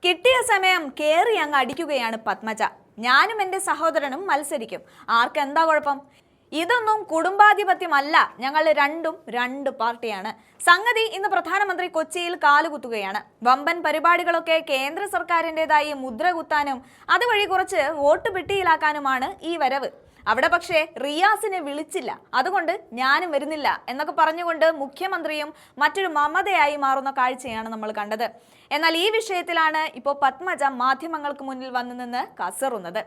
കിട്ടിയ സമയം കേറി അങ്ങ് അടിക്കുകയാണ് പത്മജ. ഞാനും എൻ്റെ സഹോദരനും മത്സരിക്കും, ആർക്കെന്താ കുഴപ്പം? ഇതൊന്നും കുടുംബാധിപത്യമല്ല, ഞങ്ങൾ രണ്ടും രണ്ട് പാർട്ടിയാണ്. സംഗതി ഇന്ന് പ്രധാനമന്ത്രി കൊച്ചിയിൽ കാലുകുത്തുകയാണ്. വമ്പൻ പരിപാടികളൊക്കെ കേന്ദ്ര സർക്കാരിൻ്റെതായി മുദ്ര കുത്താനും അതുവഴി കുറച്ച് വോട്ട് പെട്ടിയിലാക്കാനുമാണ് ഈ വരവ്. അവിടെ പക്ഷേ റിയാസിനെ വിളിച്ചില്ല, അതുകൊണ്ട് ഞാനും വരുന്നില്ല എന്നൊക്കെ പറഞ്ഞുകൊണ്ട് മുഖ്യമന്ത്രിയും മറ്റൊരു മമതയായി മാറുന്ന കാഴ്ചയാണ് നമ്മൾ കണ്ടത്. എന്നാൽ ഈ വിഷയത്തിലാണ് ഇപ്പോൾ പത്മജ മാധ്യമങ്ങൾക്ക് മുന്നിൽ വന്നു നിന്ന് കസറുന്നത്.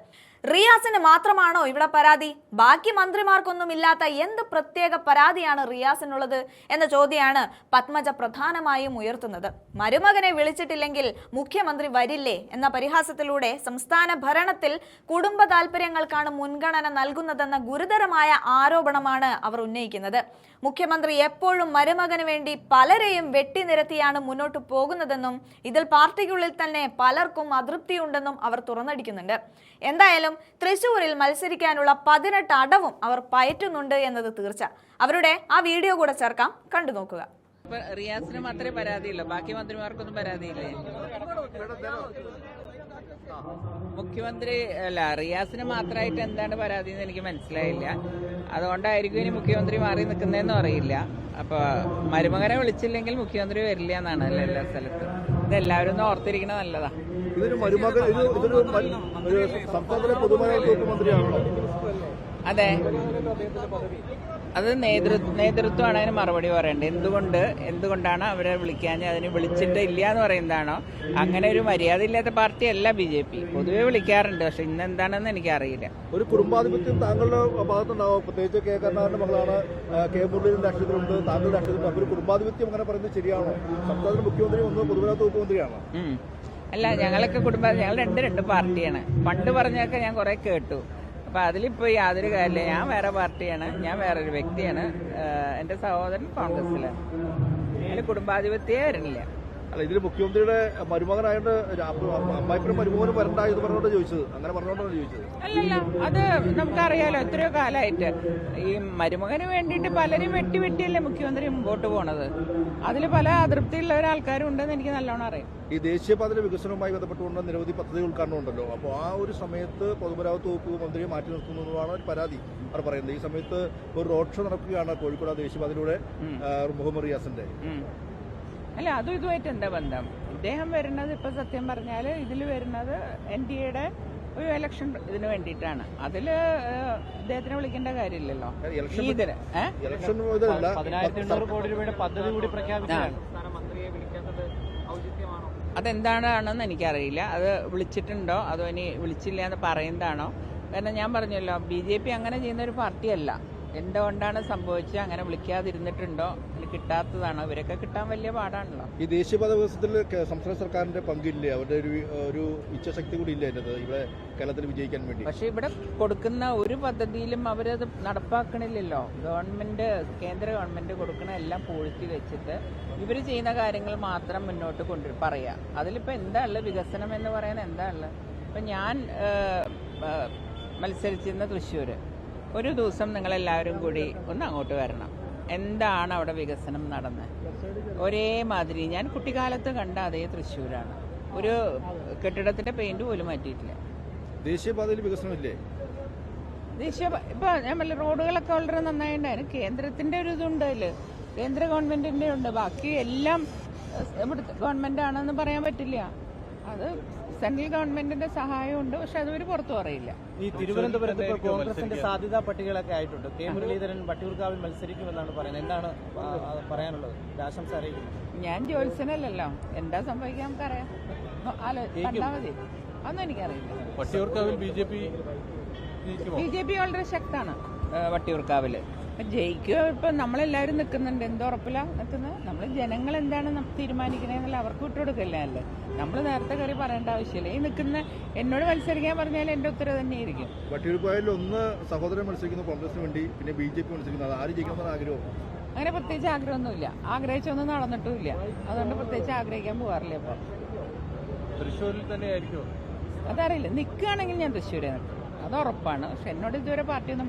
റിയാസിന് മാത്രമാണോ ഇവിടെ പരാതി? ബാക്കി മന്ത്രിമാർക്കൊന്നും ഇല്ലാത്ത എന്ത് പ്രത്യേക പരാതിയാണ് റിയാസിനുള്ളത് എന്ന ചോദ്യമാണ് പത്മജ പ്രധാനമായും ഉയർത്തുന്നത്. മരുമകനെ വിളിച്ചിട്ടില്ലെങ്കിൽ മുഖ്യമന്ത്രി വരില്ലേ എന്ന പരിഹാസത്തിലൂടെ സംസ്ഥാന ഭരണത്തിൽ കുടുംബ താല്പര്യങ്ങൾക്കാണ് മുൻഗണന നൽകുന്നതെന്ന ഗുരുതരമായ ആരോപണമാണ് അവർ ഉന്നയിക്കുന്നത്. മുഖ്യമന്ത്രി എപ്പോഴും മരുമകന് വേണ്ടി പലരെയും വെട്ടിനിരത്തിയാണ് മുന്നോട്ട് പോകുന്നതെന്നും ഇതിൽ പാർട്ടിക്കുള്ളിൽ തന്നെ പലർക്കും അതൃപ്തിയുണ്ടെന്നും അവർ തുറന്നടിക്കുന്നുണ്ട്. എന്തായാലും തൃശൂരിൽ മത്സരിക്കാനുള്ള 18 അടവും അവർ പയറ്റുന്നുണ്ട് എന്നത് തീർച്ച. അവരുടെ ആ വീഡിയോ കൂടെ ചേർക്കാം, കണ്ടു നോക്കുക. റിയാസിന് മാത്രമേ പരാതിയുള്ളൂ, ബാക്കി മന്ത്രിമാർക്കൊന്നും പരാതിയില്ലേ? മുഖ്യമന്ത്രി അല്ല, റിയാസിന് മാത്രമായിട്ട് എന്താണ് പരാതി എന്ന് എനിക്ക് മനസ്സിലായില്ല. അതുകൊണ്ടായിരിക്കും ഇനി മുഖ്യമന്ത്രി മാറി നിൽക്കുന്നതെന്നും അറിയില്ല. അപ്പൊ മരുമകനെ വിളിച്ചില്ലെങ്കിൽ മുഖ്യമന്ത്രി വരില്ല എന്നാണ് എല്ലാ സ്ഥലത്തും. ഇതെല്ലാവരും ഒന്ന് ഓർത്തിരിക്കണ നല്ലതാ. അതെ, അത് നേതൃത്വമാണ് അതിന് മറുപടി പറയേണ്ടത്. എന്തുകൊണ്ടാണ് അവരെ വിളിക്കാൻ? അതിന് വിളിച്ചിട്ട് ഇല്ല എന്ന് പറയുന്നതാണോ? അങ്ങനെ ഒരു മര്യാദ ഇല്ലാത്ത പാർട്ടിയല്ല BJP. പൊതുവെ വിളിക്കാറുണ്ട്, പക്ഷെ ഇന്നെന്താണെന്ന് എനിക്കറിയില്ല. ഒരു കുടുംബാധിപത്യം താങ്കളുടെ ഭാഗത്തുണ്ടാവും. പ്രത്യേകിച്ച് കെ കരുണാകരന്റെ മകളാണ്, കെ മുരളീധരൻ രാഷ്ട്രീയത്തിലുണ്ട്, താങ്കളുടെ രാഷ്ട്രീയത്തിലുണ്ട്. ഒരു കുടുംബാധിപത്യം അങ്ങനെ പറയുന്നത് ശരിയാണോ? സംസ്ഥാന മുഖ്യമന്ത്രി ഒന്ന് പൊതുമരാമത്ത് വകുപ്പ് മന്ത്രിയാണ്. അല്ല, ഞങ്ങളൊക്കെ ഞങ്ങൾ രണ്ട് പാർട്ടിയാണ്. പണ്ട് പറഞ്ഞൊക്കെ ഞാൻ കുറെ കേട്ടു. അപ്പൊ അതിലിപ്പോ യാതൊരു കാര്യമില്ല. ഞാൻ വേറെ പാർട്ടിയാണ്, ഞാൻ വേറൊരു വ്യക്തിയാണ്. എന്റെ സഹോദരൻ കോൺഗ്രസിലാണ്. അതിൽ കുടുംബാധിപത്യമേ വരുന്നില്ല. അല്ല, ഇതിൽ മുഖ്യമന്ത്രിയുടെ മരുമകനായിട്ട് അമ്മായിപ്പനും മരുമകനും വരണ്ട എന്ന് പറഞ്ഞോണ്ട് ചോദിച്ചത്, അങ്ങനെ പറഞ്ഞോണ്ടാണ് ചോദിച്ചത്. അല്ലല്ല, അത് നമുക്കറിയാലോ. എത്രയോ കാലമായിട്ട് ഈ മരുമകന് വേണ്ടിയിട്ട് പലരും വെട്ടിയല്ലേ മുഖ്യമന്ത്രി മുമ്പോട്ട് പോണത്. അതിൽ പല അതൃപ്തിയുള്ള ആൾക്കാരും ഉണ്ടെന്ന് എനിക്ക് നല്ലോണം അറിയാം. ഈ ദേശീയപാതയുടെ വികസനവുമായി ബന്ധപ്പെട്ടുകൊണ്ട് നിരവധി പദ്ധതി ഉദ്ഘാടനം ഉണ്ടല്ലോ. അപ്പോൾ ആ ഒരു സമയത്ത് പൊതുമരാമത്ത് വകുപ്പ് മന്ത്രിയെ മാറ്റി നിർത്തുന്നതാണ് ഒരു പരാതി അവർ പറയുന്നത്. ഈ സമയത്ത് ഒരു റോഡ് ഷോ നടക്കുകയാണ് കോഴിക്കോട് ദേശീയപാതയിലൂടെ മുഹമ്മദ് റിയാസിന്റെ. അല്ല, അതും ഇതുമായിട്ട് എന്താ ബന്ധം? ഇദ്ദേഹം വരുന്നത് ഇപ്പൊ സത്യം പറഞ്ഞാൽ ഇതിൽ വരുന്നത് NDAയുടെ ഒരു ഇലക്ഷൻ ഇതിന് വേണ്ടിയിട്ടാണ്. അതില് ഇദ്ദേഹത്തിനെ വിളിക്കേണ്ട കാര്യമില്ലല്ലോ. ഇലക്ഷൻ 1800 കോടി രൂപയുടെ പദ്ധതി കൂടി പ്രഖ്യാപിച്ചാണ്. അതെന്താണെന്ന് എനിക്കറിയില്ല. അത് വിളിച്ചിട്ടുണ്ടോ അതോ ഇനി വിളിച്ചില്ല എന്ന് പറയുന്നതാണോ? കാരണം ഞാൻ പറഞ്ഞല്ലോ, BJP അങ്ങനെ ചെയ്യുന്ന ഒരു പാർട്ടിയല്ല. എന്തുകൊണ്ടാണ് സംഭവിച്ചത്? അങ്ങനെ വിളിക്കാതിരുന്നിട്ടുണ്ടോ? അതിന് കിട്ടാത്തതാണോ? ഇവരൊക്കെ കിട്ടാൻ വലിയ പാടാണല്ലോ. ഈ ദേശീയപാത വികസനത്തിൽ സംസ്ഥാന സർക്കാരിന്റെ പങ്കില്ലേ? അവരുടെ ഒരു ഇച്ഛാശക്തി കൂടി ഇല്ല ഇവിടെ കേരളത്തിൽ വിജയിക്കാൻ വേണ്ടി. പക്ഷെ ഇവിടെ കൊടുക്കുന്ന ഒരു പദ്ധതിയിലും അവരത് നടപ്പാക്കണില്ലല്ലോ. കേന്ദ്ര ഗവൺമെന്റ് കൊടുക്കുന്ന എല്ലാം പൂഴ്ത്തി വെച്ചിട്ട് ഇവർ ചെയ്യുന്ന കാര്യങ്ങൾ മാത്രം മുന്നോട്ട് പറയാ. അതിലിപ്പോ എന്താ ഉള്ളത്? വികസനം എന്ന് പറയാൻ എന്താ ഉള്ളത്? ഇപ്പൊ ഞാൻ മത്സരിച്ചിരുന്ന തൃശ്ശൂര്, ഒരു ദിവസം നിങ്ങളെല്ലാവരും കൂടി ഒന്ന് അങ്ങോട്ട് വരണം. എന്താണ് അവിടെ വികസനം നടന്നത്? ഒരേമാതിരി ഞാൻ കുട്ടിക്കാലത്ത് കണ്ട അതേ തൃശ്ശൂരാണ്. ഒരു കെട്ടിടത്തിന്റെ പെയിന്റ് പോലും മാറ്റിയിട്ടില്ല. ദേശീയപാതയിൽ വികസനമില്ലേ? ഇപ്പൊ ഞാൻ റോഡുകളൊക്കെ വളരെ നന്നായിട്ടുണ്ടായിരുന്നു. കേന്ദ്രത്തിന്റെ ഒരു ഇതുണ്ട്, അതില് കേന്ദ്ര ഗവൺമെന്റിന്റെ ഉണ്ട്. ബാക്കി എല്ലാം ഇവിടുത്തെ ഗവൺമെന്റ് ആണെന്ന് പറയാൻ പറ്റില്ല. അത് സെൻട്രൽ ഗവൺമെന്റിന്റെ സഹായമുണ്ട്, പക്ഷെ അതൊരു പുറത്തു പറയില്ല. ഈ തിരുവനന്തപുരത്ത് ഇപ്പോൾ കോൺഗ്രസിന്റെ സാധ്യതാ പട്ടികകളൊക്കെ ആയിട്ടുണ്ട്. കെ മുരളീധരൻ വട്ടിയൂർക്കാവിൽ മത്സരിക്കുമെന്നാണ് പറയുന്നത്. എന്താണ് പറയാനുള്ളത്? ആശംസ അറിയിക്കുന്നു. ഞാൻ ജോത്സ്യനല്ലല്ലോ, എന്താ സംഭവിക്കാൻ നമുക്കറിയാം. കണ്ടാ മതി, അതൊന്നും എനിക്കറിയില്ല. വട്ടിയൂർക്കാവിൽ BJP വളരെ ശക്തമാണ്. വട്ടിയൂർക്കാവില് ജയിക്കുക. ഇപ്പൊ നമ്മളെല്ലാവരും നിൽക്കുന്നുണ്ട്. എന്തുറപ്പില്ല നിൽക്കുന്നത്? നമ്മൾ ജനങ്ങൾ എന്താണ് തീരുമാനിക്കണേന്നല്ല അവർക്ക് വിട്ടുകൊടുക്കല്ലേ അല്ലേ? നമ്മൾ നേരത്തെ കയറി പറയേണ്ട ആവശ്യമില്ല. ഈ നിൽക്കുന്ന എന്നോട് മത്സരിക്കാൻ പറഞ്ഞാൽ എന്റെ ഉത്തരവ് തന്നെയായിരിക്കും. വട്ടിയൂർക്കാവിൽ ഒന്ന് സഹോദരൻ മത്സരിക്കുന്നു കോൺഗ്രസിന് വേണ്ടി, പിന്നെ BJP മത്സരിക്കുന്നത്. ആര് ജയിക്കണമെന്നാണ് ആഗ്രഹം? അങ്ങനെ പ്രത്യേകിച്ച് ആഗ്രഹമൊന്നുമില്ല. ആഗ്രഹിച്ചൊന്നും നടന്നിട്ടുമില്ല. അതുകൊണ്ട് പ്രത്യേകിച്ച് ആഗ്രഹിക്കാൻ പോകാറില്ല. ഇപ്പൊ തൃശ്ശൂരിൽ തന്നെ ആയിരിക്കും. അതറിയില്ല. നിൽക്കുകയാണെങ്കിൽ ഞാൻ തൃശ്ശൂരെ നിൽക്കും, അത് ഉറപ്പാണ്. പക്ഷെ എന്നോട് ഇതുവരെ പാർട്ടിയൊന്നും